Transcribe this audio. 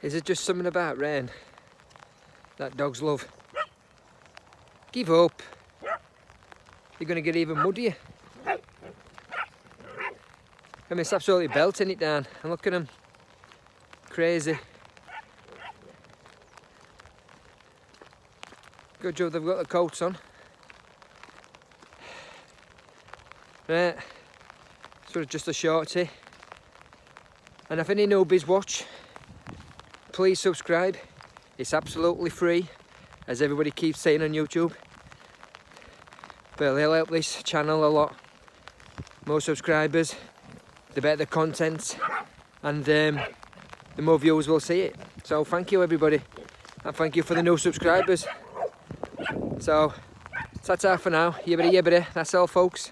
Is it just something about rain that dogs love? Give up. You're going to get even muddier. I mean, it's absolutely belting it down. And look at them. Crazy. Good job they've got the coats on. Right. So just a shorty. And if any newbies watch, please subscribe. It's absolutely free, as everybody keeps saying on YouTube. But it'll help this channel a lot. More subscribers, the better the content, and the more viewers will see it. So thank you everybody, and thank you for the new subscribers. So, ta-ta for now. Yibbity yibbity. That's all folks.